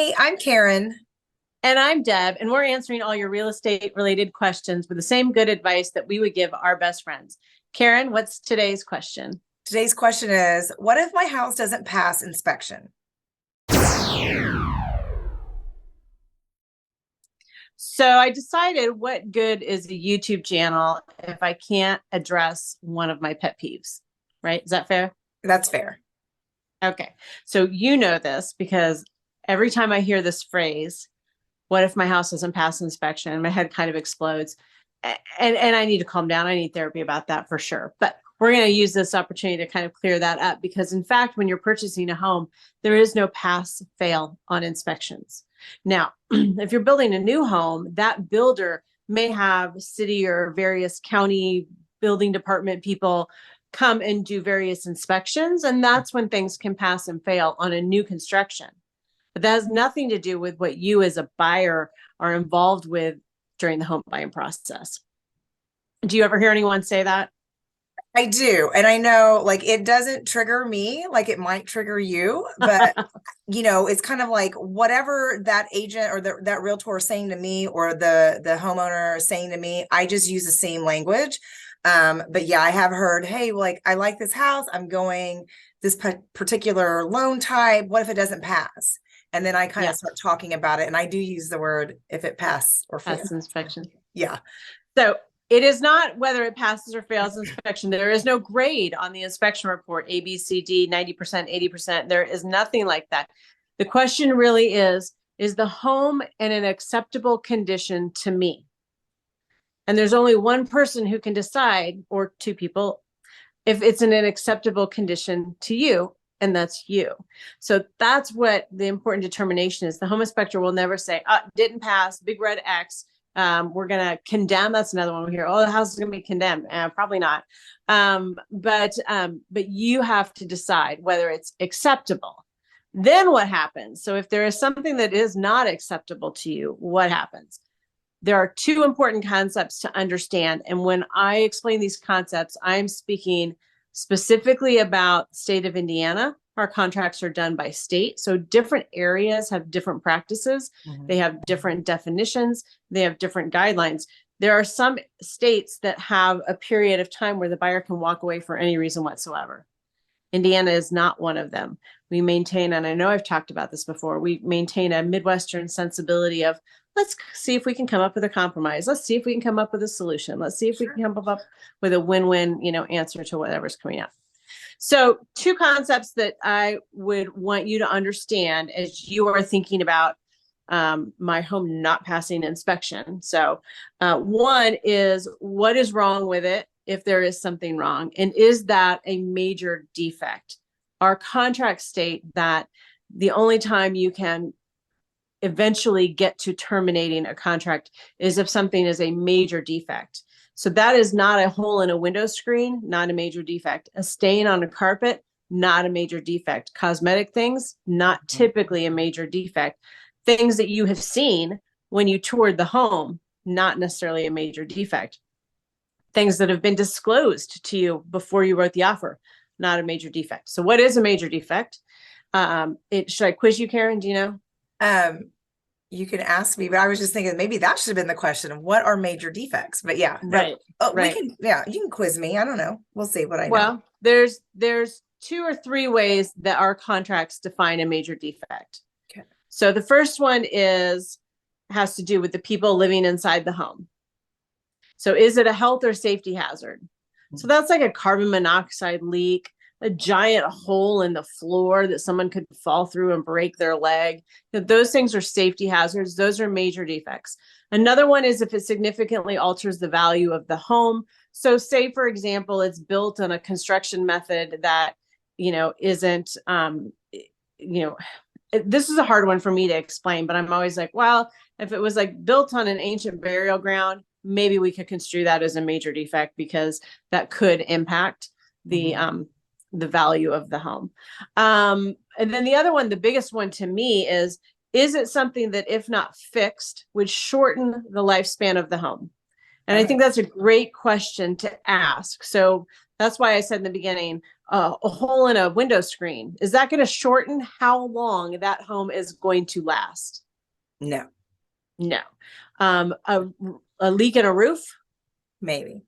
Hey, I'm Karen. And I'm Deb, and we're answering all your real estate related questions with the same good advice that we would give our best friends. Karen, what's today's question? Today's question is, what if my house doesn't pass inspection? So I decided what good is a YouTube channel if I can't address one of my pet peeves, right? Is that fair? That's fair. Okay. So you know this because every time I hear this phrase, what if my house doesn't pass inspection? My head kind of explodes. And I need to calm down. I need therapy about that for sure. But we're going to use this opportunity to kind of clear that up because in fact, when you're purchasing a home, there is no pass fail on inspections. Now, if you're building a new home, that builder may have city or various county building department people come and do various inspections. And that's when things can pass and fail on a new construction. But that has nothing to do with what you as a buyer are involved with during the home buying process. Do you ever hear anyone say that? I do. And I know like it doesn't trigger me like it might trigger you, but it's kind of like whatever that agent or that realtor is saying to me or the homeowner is saying to me, I just use the same language. But yeah, I have heard, hey, like I like this house. I'm going this particular loan type. What if it doesn't pass? And then I kind of Yeah, start talking about it. And I do use the word if it pass or fail. pass inspection. Yeah. So it is not whether it passes or fails inspection. There is no grade on the inspection report, A, B, C, D, 90%, 80%. There is nothing like that. The question really is the home in an acceptable condition to me? And there's only one person who can decide, or two people, if it's in an acceptable condition to you, and that's you. So that's what the important determination is. The home inspector will never say, didn't pass, big red X. We're going to condemn. That's another one we hear. Oh, the house is going to be condemned. Probably not. But you have to decide whether it's acceptable. Then what happens? So if there is something that is not acceptable to you, what happens? There are two important concepts to understand. And when I explain these concepts, I'm speaking specifically about state of Indiana. Our contracts are done by state. So different areas have different practices. They have different definitions. They have different guidelines. There are some states that have a period of time where the buyer can walk away for any reason whatsoever. Indiana is not one of them. We maintain, and I know I've talked about this before, we maintain a Midwestern sensibility of let's see if we can come up with a compromise. Let's see if we can come up with a solution. Let's see if we can come up with a win-win, answer to whatever's coming up. So two concepts that I would want you to understand as you are thinking about my home not passing inspection. So one is what is wrong with it if there is something wrong, and is that a major defect? Our contracts state that the only time you can eventually get to terminating a contract is if something is a major defect. So that is not a hole in a window screen, not a major defect. A stain on a carpet, not a major defect. Cosmetic things, not typically a major defect. Things that you have seen when you toured the home, not necessarily a major defect. Things that have been disclosed to you before you wrote the offer, not a major defect. So what is a major defect? Should I quiz you, Karen? Do you know? You can ask me, but I was just thinking maybe that should have been the question. What are major defects? But yeah, no. Right. Oh, right. You can quiz me. I don't know. We'll see what I know. Well, there's two or three ways that our contracts define a major defect. Okay. So the first one has to do with the people living inside the home. So is it a health or safety hazard? So that's like a carbon monoxide leak, a giant hole in the floor that someone could fall through and break their leg. Those things are safety hazards. Those are major defects. Another one is if it significantly alters the value of the home. So say, for example, it's built on a construction method that, isn't, this is a hard one for me to explain, but I'm always like, well, if it was like built on an ancient burial ground, maybe we could construe that as a major defect because that could impact the value of the home. And then the other one, the biggest one to me is it something that if not fixed would shorten the lifespan of the home? And I think that's a great question to ask. So that's why I said in the beginning, a hole in a window screen. Is that going to shorten how long that home is going to last? No, No. A leak in a roof? maybe.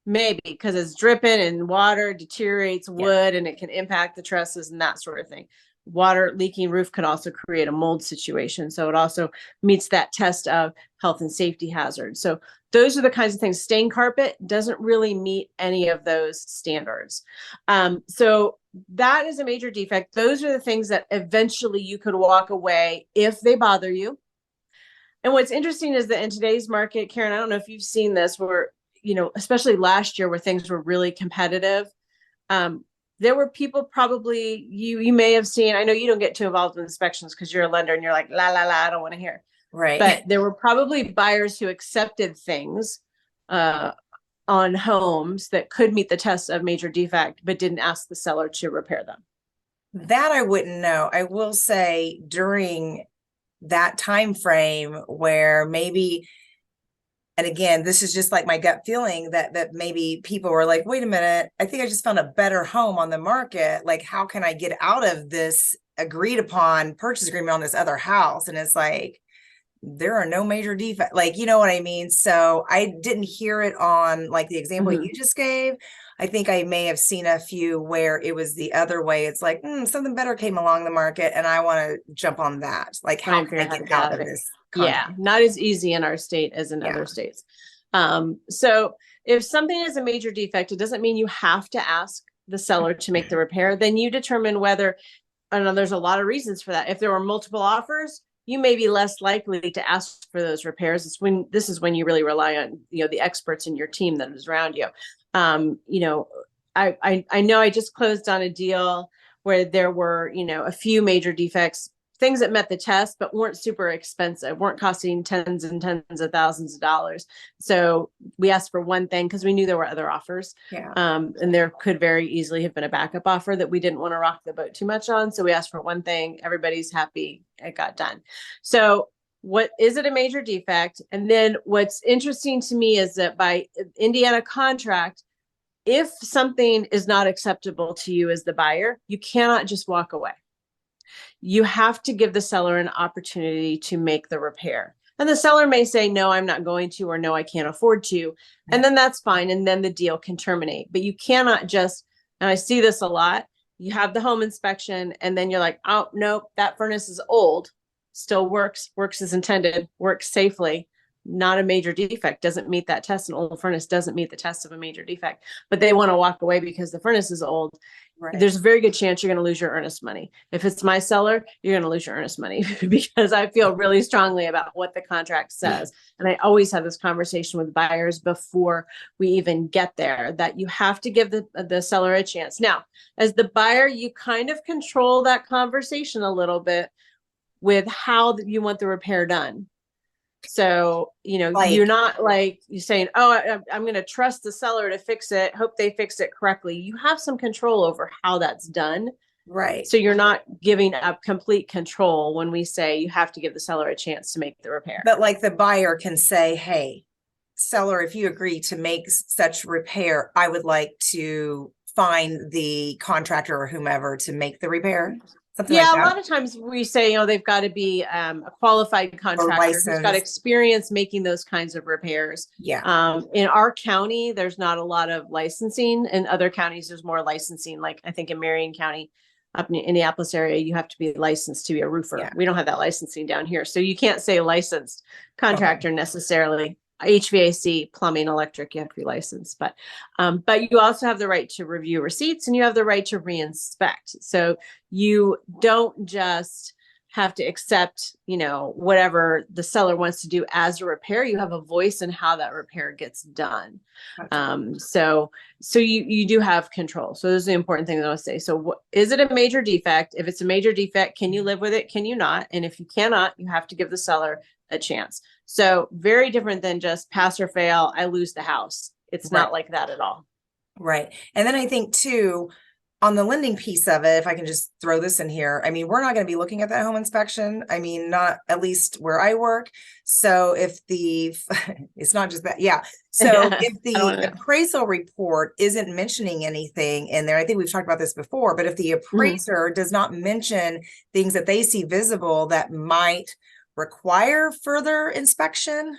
Maybe, because it's dripping and water deteriorates Yeah. wood and it can impact the trusses and that sort of thing. Water leaking roof could also create a mold situation. So it also meets that test of health and safety hazards. So those are the kinds of things. Stained carpet doesn't really meet any of those standards. So that is a major defect. Those are the things that eventually you could walk away if they bother you. And what's interesting is that in today's market, Karen, I don't know if you've seen this, where, especially last year where things were really competitive. There were people, probably you may have seen, I know you don't get too involved in inspections because you're a lender and you're like, la, la, la, I don't want to hear. Right. But there were probably buyers who accepted things on homes that could meet the test of major defect, but didn't ask the seller to repair them. That I wouldn't know. I will say during that time frame where maybe, and again, this is just like my gut feeling that maybe people were like, wait a minute, I think I just found a better home on the market. Like, how can I get out of this agreed upon purchase agreement on this other house? And it's like, there are no major defects. Like, you know what I mean? So I didn't hear it on like the example you just gave. I think I may have seen a few where it was the other way. It's like, something better came along the market and I want to jump on that. Like, how can I get out of this contract? Yeah, not as easy in our state as in other states. So if something is a major defect, it doesn't mean you have to ask the seller to make the repair. Then you determine whether, I know there's a lot of reasons for that. If there were multiple offers, you may be less likely to ask for those repairs. This is when you really rely on, the experts in your team that is around you. I know I just closed on a deal where there were, a few major defects, things that met the test, but weren't super expensive, weren't costing tens and tens of thousands of dollars. So we asked for one thing because we knew there were other offers. Yeah. And there could very easily have been a backup offer that we didn't want to rock the boat too much on. So we asked for one thing, everybody's happy, it got done. So what is it a major defect? And then what's interesting to me is that by Indiana contract, if something is not acceptable to you as the buyer, you cannot just walk away. You have to give the seller an opportunity to make the repair. And the seller may say, no, I'm not going to, or no, I can't afford to. And then that's fine. And then the deal can terminate. But you cannot just, and I see this a lot, you have the home inspection and then you're like, oh, nope, that furnace is old, still works as intended, works safely. Not a major defect, doesn't meet that test. An old furnace doesn't meet the test of a major defect, but they want to walk away because the furnace is old. Right. There's a very good chance you're going to lose your earnest money. If it's my seller, you're going to lose your earnest money because I feel really strongly about what the contract says. And I always have this conversation with buyers before we even get there, that you have to give the seller a chance. Now, as the buyer, you kind of control that conversation a little bit with how you want the repair done. So, you're not like you're saying, oh, I'm going to trust the seller to fix it, hope they fix it correctly. You have some control over how that's done. Right. So you're not giving up complete control when we say you have to give the seller a chance to make the repair. But like the buyer can say, hey, seller, if you agree to make such repair, I would like to find the contractor or whomever to make the repair. Something like that. A lot of times we say, they've got to be a qualified contractor who's got experience making those kinds of repairs. Yeah. In our county, there's not a lot of licensing. In other counties, there's more licensing. Like I think in Marion County, up in the Indianapolis area, you have to be licensed to be a roofer. Yeah. We don't have that licensing down here. So you can't say licensed contractor necessarily. HVAC, plumbing, electric, you have to be licensed, but you also have the right to review receipts and you have the right to reinspect. So you don't just have to accept, whatever the seller wants to do as a repair. You have a voice in how that repair gets done. So you do have control. So this is the important thing that I'll say. So is it a major defect? If it's a major defect, can you live with it? Can you not? And if you cannot, you have to give the seller a chance. So very different than just pass or fail, I lose the house. It's not like that at all. Right. And then I think too, on the lending piece of it, if I can just throw this in here, I mean, we're not going to be looking at that home inspection. I mean, not at least where I work. So if the, it's not just that, yeah. So if I don't the want to know. appraisal report isn't mentioning anything in there, I think we've talked about this before, but if the appraiser does not mention things that they see visible that might require further inspection,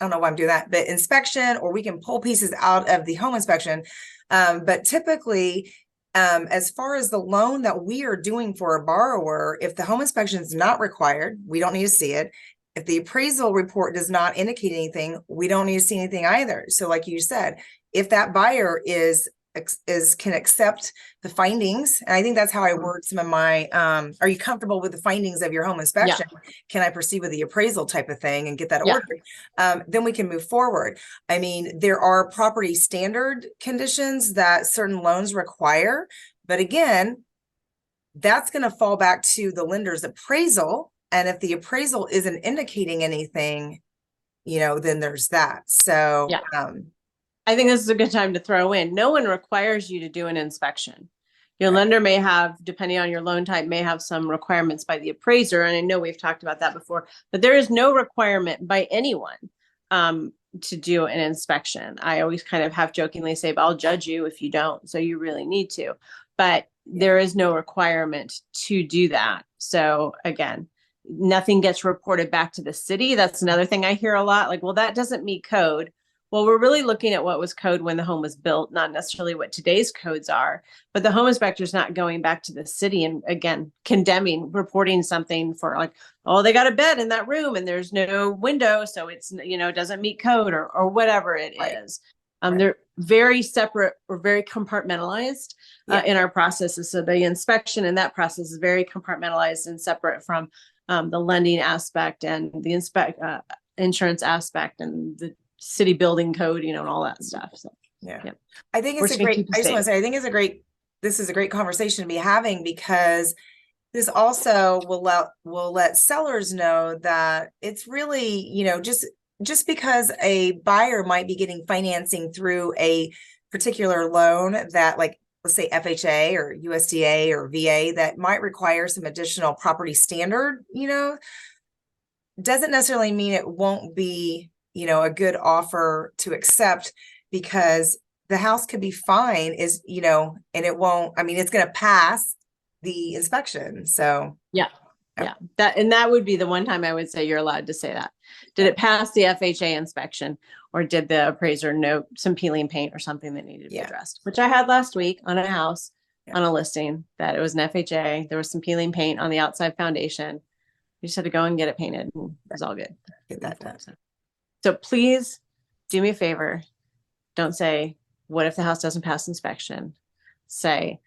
I don't know why I'm doing that, but inspection, or we can pull pieces out of the home inspection. But typically, as far as the loan that we are doing for a borrower, if the home inspection is not required, we don't need to see it. If the appraisal report does not indicate anything, we don't need to see anything either. So like you said, if that buyer can accept the findings, and I think that's how I word some of my, are you comfortable with the findings of your home inspection? Can I proceed with the appraisal type of thing and get that ordered? Then we can move forward. I mean, there are property standard conditions that certain loans require, but again, that's going to fall back to the lender's appraisal. And if the appraisal isn't indicating anything, then there's that. So, I think this is a good time to throw in. No one requires you to do an inspection. Your lender may have, depending on your loan type, may have some requirements by the appraiser. And I know we've talked about that before, but there is no requirement by anyone to do an inspection. I always kind of have jokingly say, but I'll judge you if you don't. So you really need to, but there is no requirement to do that. So again, nothing gets reported back to the city. That's another thing I hear a lot. Like, well, that doesn't meet code. Well, we're really looking at what was code when the home was built, not necessarily what today's codes are, but the home inspector is not going back to the city and again, condemning, reporting something for like, oh, they got a bed in that room and there's no window. So it's, doesn't meet code or whatever it is. They're very separate or very compartmentalized in our processes. So the inspection in that process is very compartmentalized and separate from the lending aspect and the insurance aspect and the city building code, and all that stuff. So I think it's this is a great conversation to be having, because this also will let sellers know that it's really, just because a buyer might be getting financing through a particular loan that, like, let's say FHA or USDA or VA, that might require some additional property standard, doesn't necessarily mean it won't be, a good offer to accept, because the house could be fine, and it won't, it's going to pass the inspection. So that would be the one time I would say you're allowed to say that. Did it pass the FHA inspection, or did the appraiser note some peeling paint or something that needed to be addressed? Which I had last week on a house on a listing that it was an FHA. There was some peeling paint on the outside foundation. You just had to go and get it painted, and it was all good. Get that done. So please do me a favor. Don't say, what if the house doesn't pass inspection? Say,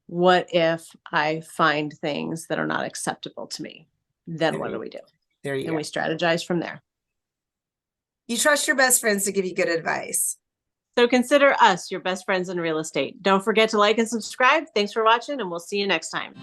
what if I find things that are not acceptable to me? Then what do we do? There you go. And we strategize from there. You trust your best friends to give you good advice. So consider us your best friends in real estate. Don't forget to like and subscribe. Thanks for watching, and we'll see you next time.